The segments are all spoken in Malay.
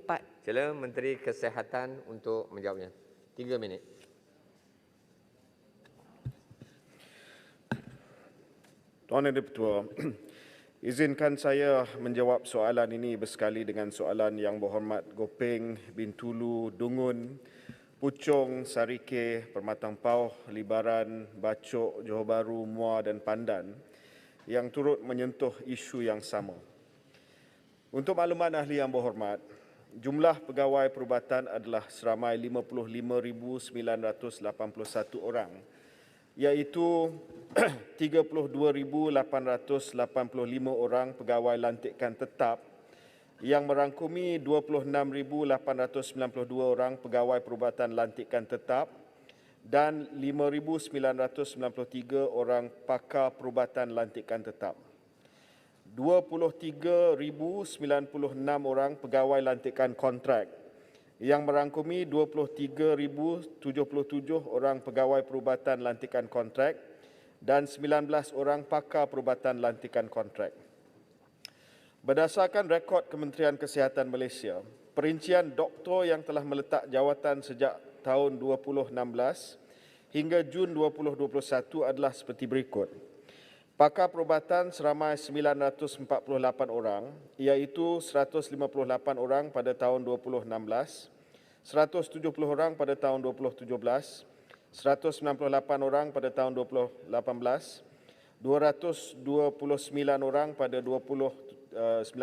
4. Sila Menteri Kesihatan untuk menjawabnya. 3 minit. Tuan Yang Di-Pertua, izinkan saya menjawab soalan ini bersekali dengan soalan Yang Berhormat Gopeng, Bintulu, Dungun, Puchong, Sarike, Permatang Pauh, Libaran, Bacok, Johor Bahru, Muar dan Pandan yang turut menyentuh isu yang sama. Untuk makluman ahli yang berhormat, jumlah pegawai perubatan adalah seramai 55,981 orang, iaitu 32,885 orang pegawai lantikan tetap yang merangkumi 26,892 orang pegawai perubatan lantikan tetap dan 5,993 orang pakar perubatan lantikan tetap. 23,096 orang pegawai lantikan kontrak yang merangkumi 23,077 orang pegawai perubatan lantikan kontrak dan 19 orang pakar perubatan lantikan kontrak. Berdasarkan rekod Kementerian Kesihatan Malaysia, perincian doktor yang telah meletak jawatan sejak tahun 2016 hingga Jun 2021 adalah seperti berikut. Pakar perubatan seramai 948 orang, iaitu 158 orang pada tahun 2016, 170 orang pada tahun 2017, 198 orang pada tahun 2018, 229 orang pada 2019,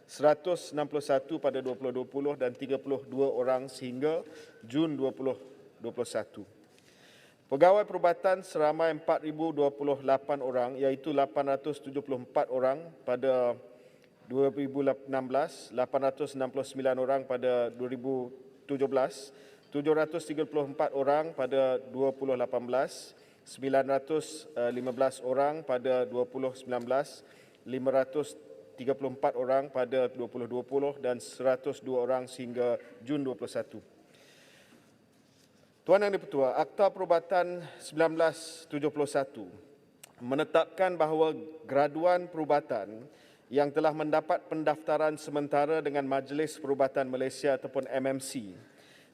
161 pada 2020 dan 32 orang sehingga Jun 2021. Pegawai perubatan seramai 4,028 orang, iaitu 874 orang pada 2016, 869 orang pada 2017, 734 orang pada 2018, 915 orang pada 2019, 534 orang pada 2020 dan 102 orang sehingga Jun 2021. Tuan Yang Di-Pertua, Akta Perubatan 1971 menetapkan bahawa graduan perubatan yang telah mendapat pendaftaran sementara dengan Majlis Perubatan Malaysia ataupun MMC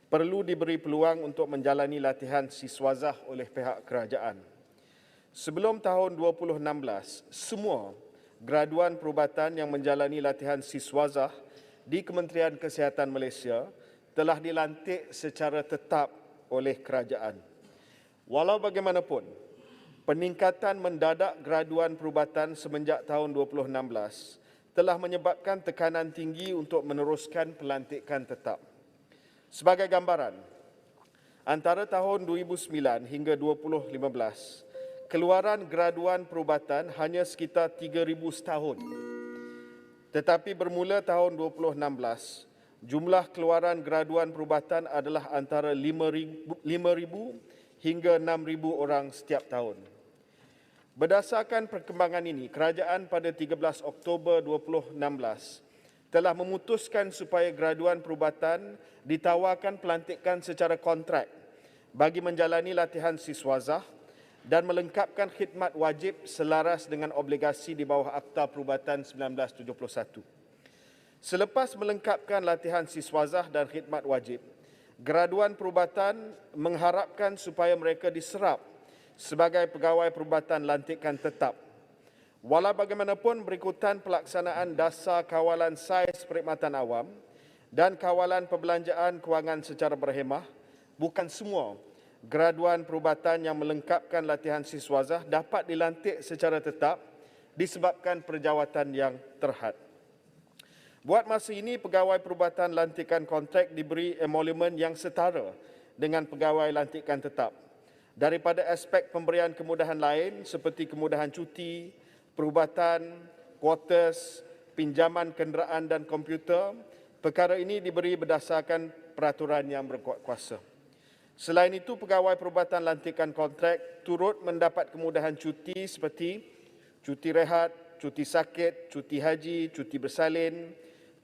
perlu diberi peluang untuk menjalani latihan siswazah oleh pihak kerajaan. Sebelum tahun 2016, semua graduan perubatan yang menjalani latihan siswazah di Kementerian Kesihatan Malaysia telah dilantik secara tetap oleh kerajaan. Walau bagaimanapun, peningkatan mendadak graduan perubatan semenjak tahun 2016 telah menyebabkan tekanan tinggi untuk meneruskan pelantikan tetap. Sebagai gambaran, antara tahun 2009 hingga 2015, keluaran graduan perubatan hanya sekitar 3,000 setahun. Tetapi bermula tahun 2016, jumlah keluaran graduan perubatan adalah antara 5,000 hingga 6,000 orang setiap tahun. Berdasarkan perkembangan ini, kerajaan pada 13 Oktober 2016 telah memutuskan supaya graduan perubatan ditawarkan pelantikan secara kontrak bagi menjalani latihan siswazah dan melengkapkan khidmat wajib selaras dengan obligasi di bawah Akta Perubatan 1971. Selepas melengkapkan latihan siswazah dan khidmat wajib, graduan perubatan mengharapkan supaya mereka diserap sebagai pegawai perubatan lantikan tetap. Walau bagaimanapun, berikutan pelaksanaan dasar kawalan saiz perkhidmatan awam dan kawalan perbelanjaan kewangan secara berhemah, bukan semua graduan perubatan yang melengkapkan latihan siswazah dapat dilantik secara tetap disebabkan perjawatan yang terhad. Buat masa ini, pegawai perubatan lantikan kontrak diberi emolumen yang setara dengan pegawai lantikan tetap. Daripada aspek pemberian kemudahan lain seperti kemudahan cuti, perubatan, kuartus, pinjaman kenderaan dan komputer, perkara ini diberi berdasarkan peraturan yang berkuat kuasa. Selain itu, pegawai perubatan lantikan kontrak turut mendapat kemudahan cuti seperti cuti rehat, cuti sakit, cuti haji, cuti bersalin,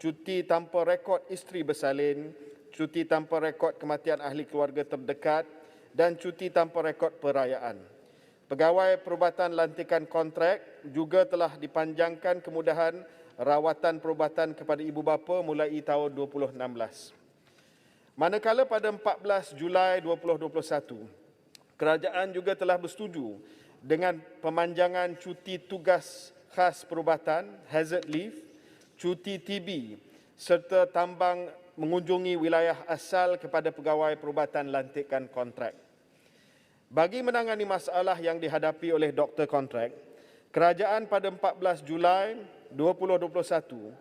cuti tanpa rekod isteri bersalin, cuti tanpa rekod kematian ahli keluarga terdekat dan cuti tanpa rekod perayaan. Pegawai perubatan lantikan kontrak juga telah dipanjangkan kemudahan rawatan perubatan kepada ibu bapa mulai tahun 2016. Manakala pada 14 Julai 2021, kerajaan juga telah bersetuju dengan pemanjangan cuti tugas khas perubatan, hazard leave, cuti TB serta tambang mengunjungi wilayah asal kepada pegawai perubatan lantikan kontrak. Bagi menangani masalah yang dihadapi oleh doktor kontrak, kerajaan pada 14 Julai 2021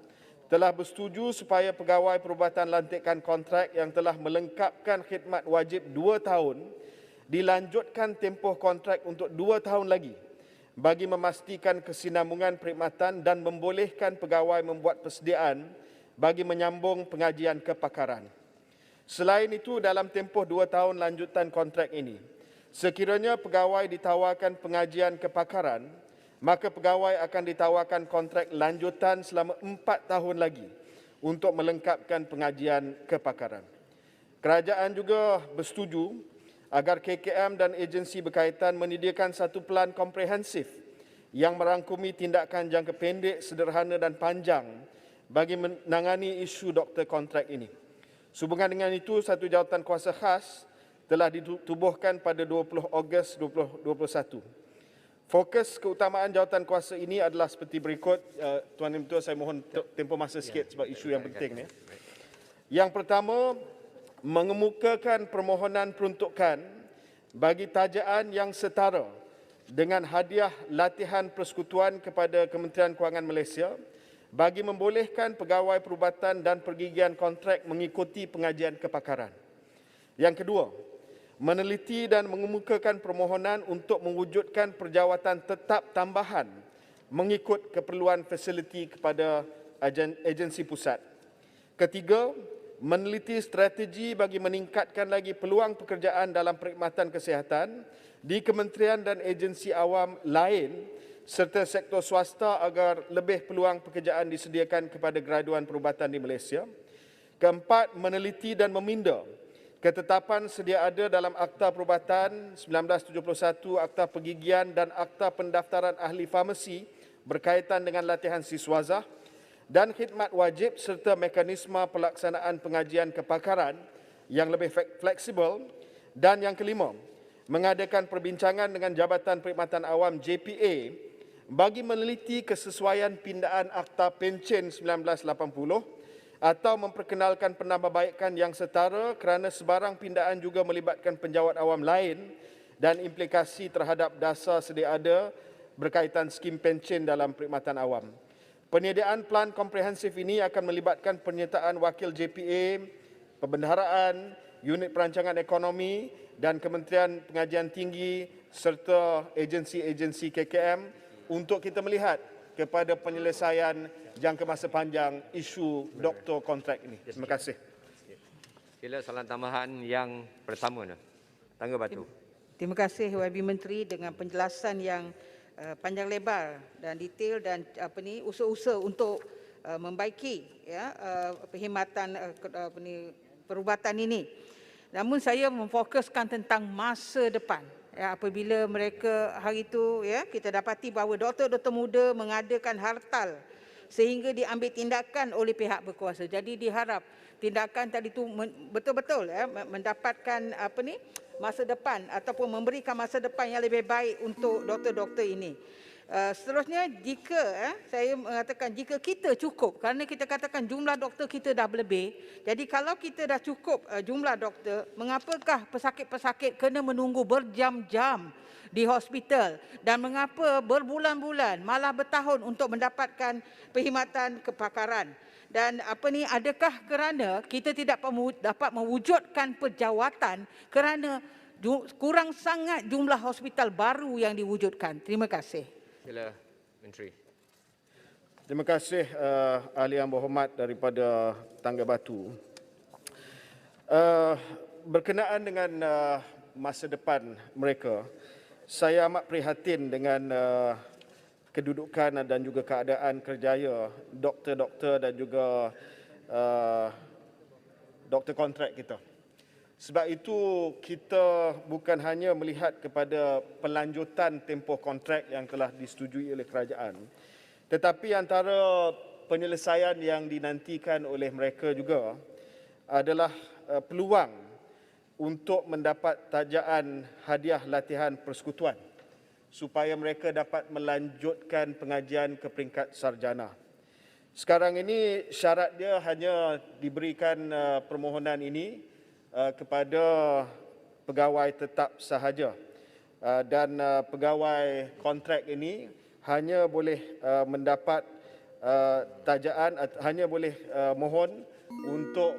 telah bersetuju supaya pegawai perubatan lantikan kontrak yang telah melengkapkan khidmat wajib 2 tahun dilanjutkan tempoh kontrak untuk 2 tahun lagi bagi memastikan kesinambungan perkhidmatan dan membolehkan pegawai membuat persediaan bagi menyambung pengajian kepakaran. Selain itu, dalam tempoh 2 tahun lanjutan kontrak ini, sekiranya pegawai ditawarkan pengajian kepakaran, maka pegawai akan ditawarkan kontrak lanjutan selama 4 tahun lagi untuk melengkapkan pengajian kepakaran. Kerajaan juga bersetuju agar KKM dan agensi berkaitan menyediakan satu pelan komprehensif yang merangkumi tindakan jangka pendek, sederhana dan panjang bagi menangani isu doktor kontrak ini. Sehubungan dengan itu, satu jawatan kuasa khas telah ditubuhkan pada 20 Ogos 2021. Fokus keutamaan jawatan kuasa ini adalah seperti berikut. Tuan Yang Ketua, saya mohon tempoh masa sikit sebab isu yang penting ni. Yang pertama, mengemukakan permohonan peruntukan bagi tajaan yang setara dengan hadiah latihan persekutuan kepada Kementerian Kewangan Malaysia bagi membolehkan pegawai perubatan dan pergigian kontrak mengikuti pengajian kepakaran. Yang kedua, meneliti dan mengemukakan permohonan untuk mewujudkan perjawatan tetap tambahan mengikut keperluan fasiliti kepada agensi pusat. Ketiga, meneliti strategi bagi meningkatkan lagi peluang pekerjaan dalam perkhidmatan kesihatan di kementerian dan agensi awam lain serta sektor swasta agar lebih peluang pekerjaan disediakan kepada graduan perubatan di Malaysia. Keempat, meneliti dan meminda ketetapan sedia ada dalam Akta Perubatan 1971, Akta Pergigian dan Akta Pendaftaran Ahli Farmasi berkaitan dengan latihan siswazah dan khidmat wajib serta mekanisme pelaksanaan pengajian kepakaran yang lebih fleksibel. Dan yang kelima, mengadakan perbincangan dengan Jabatan Perkhidmatan Awam JPA bagi meneliti kesesuaian pindaan Akta Pencen 1980 atau memperkenalkan penambahbaikan yang setara kerana sebarang pindaan juga melibatkan penjawat awam lain dan implikasi terhadap dasar sedia ada berkaitan skim pencen dalam perkhidmatan awam. Penyediaan pelan komprehensif ini akan melibatkan penyertaan wakil JPA, perbendaharaan, unit perancangan ekonomi dan Kementerian Pengajian Tinggi serta agensi-agensi KKM untuk kita melihat kepada penyelesaian jangka masa panjang isu doktor kontrak ini. Terima kasih. Sila soalan tambahan yang pertama. Tangga Batu. Terima kasih YB Menteri dengan penjelasan yang panjang lebar dan detail dan usaha-usaha untuk membaiki perkhidmatan perubatan ini. Namun saya memfokuskan tentang masa depan. Apabila mereka hari itu kita dapati bahawa doktor-doktor muda mengadakan hartal sehingga diambil tindakan oleh pihak berkuasa. Jadi diharap tindakan tadi itu betul-betul mendapatkan masa depan ataupun memberikan masa depan yang lebih baik untuk doktor-doktor ini. Seterusnya, jika saya mengatakan jika kita cukup, kerana kita katakan jumlah doktor kita dah berlebih, jadi kalau kita dah cukup jumlah doktor, mengapakah pesakit-pesakit kena menunggu berjam-jam di hospital dan mengapa berbulan-bulan malah bertahun untuk mendapatkan perkhidmatan kepakaran? Dan adakah kerana kita tidak dapat mewujudkan perjawatan kerana kurang sangat jumlah hospital baru yang diwujudkan? Terima kasih. Sila Menteri. Terima kasih Ahli Yang Berhormat daripada Tangga Batu. Berkenaan dengan masa depan mereka, saya amat prihatin dengan kedudukan dan juga keadaan kerjaya doktor-doktor dan juga doktor kontrak kita. Sebab itu kita bukan hanya melihat kepada pelanjutan tempoh kontrak yang telah disetujui oleh kerajaan, tetapi antara penyelesaian yang dinantikan oleh mereka juga adalah peluang untuk mendapat tajaan hadiah latihan persekutuan supaya mereka dapat melanjutkan pengajian ke peringkat sarjana. Sekarang ini syarat dia hanya diberikan permohonan ini kepada pegawai tetap sahaja dan pegawai kontrak ini hanya boleh mendapat tajaan, hanya boleh mohon untuk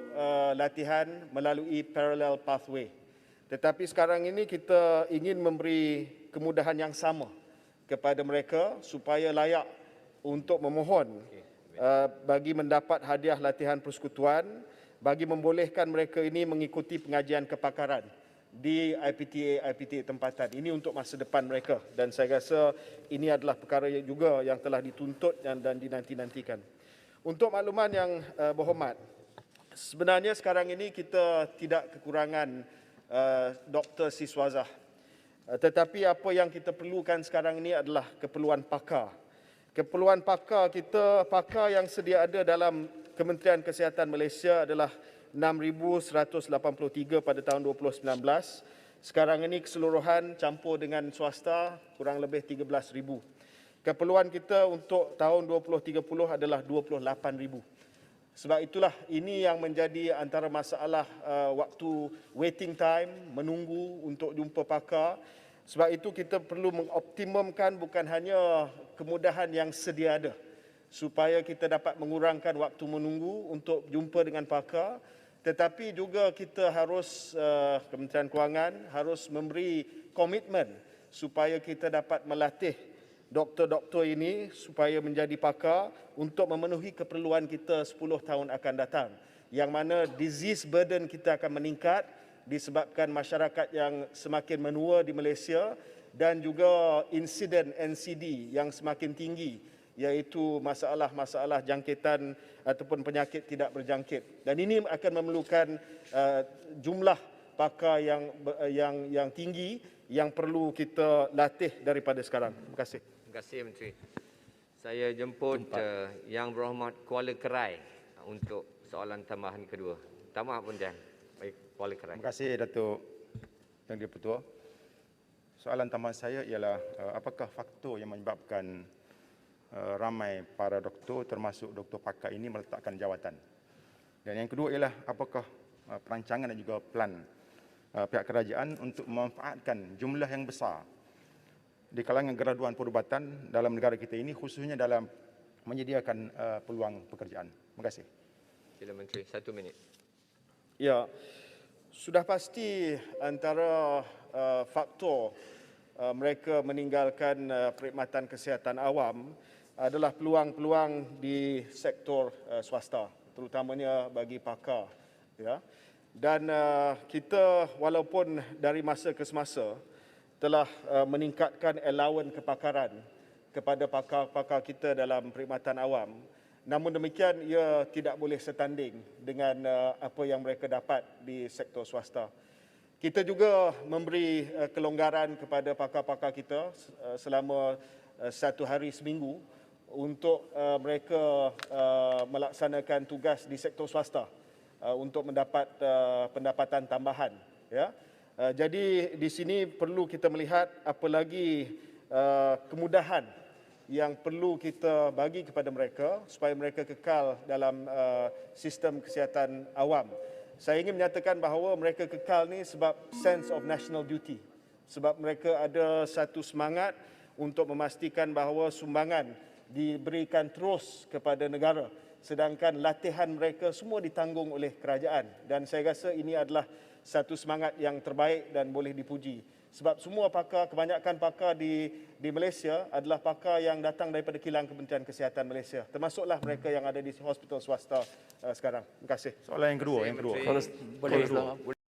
latihan melalui parallel pathway. Tetapi sekarang ini kita ingin memberi kemudahan yang sama kepada mereka supaya layak untuk memohon bagi mendapat hadiah latihan persekutuan, bagi membolehkan mereka ini mengikuti pengajian kepakaran di IPTA tempatan. Ini untuk masa depan mereka dan saya rasa ini adalah perkara juga yang telah dituntut dan dinanti-nantikan. Untuk makluman yang berhormat, sebenarnya sekarang ini kita tidak kekurangan doktor siswazah. Tetapi apa yang kita perlukan sekarang ini adalah keperluan pakar. Keperluan pakar kita, pakar yang sedia ada dalam Kementerian Kesihatan Malaysia adalah 6,183 pada tahun 2019. Sekarang ini keseluruhan campur dengan swasta kurang lebih 13,000. Keperluan kita untuk tahun 2030 adalah 28,000. Sebab itulah ini yang menjadi antara masalah waktu waiting time, menunggu untuk jumpa pakar. Sebab itu kita perlu mengoptimumkan bukan hanya kemudahan yang sedia ada supaya kita dapat mengurangkan waktu menunggu untuk jumpa dengan pakar, tetapi juga kita harus Kementerian Kewangan harus memberi komitmen supaya kita dapat melatih doktor-doktor ini supaya menjadi pakar untuk memenuhi keperluan kita 10 tahun akan datang. Yang mana disease burden kita akan meningkat disebabkan masyarakat yang semakin menua di Malaysia dan juga insiden NCD yang semakin tinggi, iaitu masalah-masalah jangkitan ataupun penyakit tidak berjangkit. Dan ini akan memerlukan jumlah pakar yang tinggi yang perlu kita latih daripada sekarang. Terima kasih. Terima kasih Menteri. Saya jemput Yang Berhormat Kuala Kerai untuk soalan tambahan kedua. Tambahan pun dan. Baik, Kuala Kerai. Terima kasih Datuk Yang Di-Pertua. Soalan tambahan saya ialah apakah faktor yang menyebabkan ramai para doktor termasuk doktor pakar ini meletakkan jawatan? Dan yang kedua ialah apakah perancangan dan juga plan pihak kerajaan untuk memanfaatkan jumlah yang besar di kalangan graduan perubatan dalam negara kita ini, khususnya dalam menyediakan peluang pekerjaan. Terima kasih. Sila Menteri, 1 minit. Ya, sudah pasti antara faktor mereka meninggalkan perkhidmatan kesihatan awam adalah peluang-peluang di sektor swasta, terutamanya bagi pakar. Ya. Dan kita walaupun dari masa ke semasa telah meningkatkan allowance kepakaran kepada pakar-pakar kita dalam perkhidmatan awam. Namun demikian, ia tidak boleh setanding dengan apa yang mereka dapat di sektor swasta. Kita juga memberi kelonggaran kepada pakar-pakar kita selama 1 hari seminggu untuk mereka melaksanakan tugas di sektor swasta untuk mendapat pendapatan tambahan. Ya. Jadi di sini perlu kita melihat apa lagi kemudahan yang perlu kita bagi kepada mereka supaya mereka kekal dalam sistem kesihatan awam. Saya ingin menyatakan bahawa mereka kekal ni sebab sense of national duty. Sebab mereka ada satu semangat untuk memastikan bahawa sumbangan diberikan terus kepada negara. Sedangkan latihan mereka semua ditanggung oleh kerajaan. Dan saya rasa ini adalah satu semangat yang terbaik dan boleh dipuji. Sebab semua pakar, kebanyakan pakar di Malaysia adalah pakar yang datang daripada kilang Kementerian Kesihatan Malaysia. Termasuklah mereka yang ada di hospital swasta sekarang. Terima kasih. Soalan yang kedua. Boleh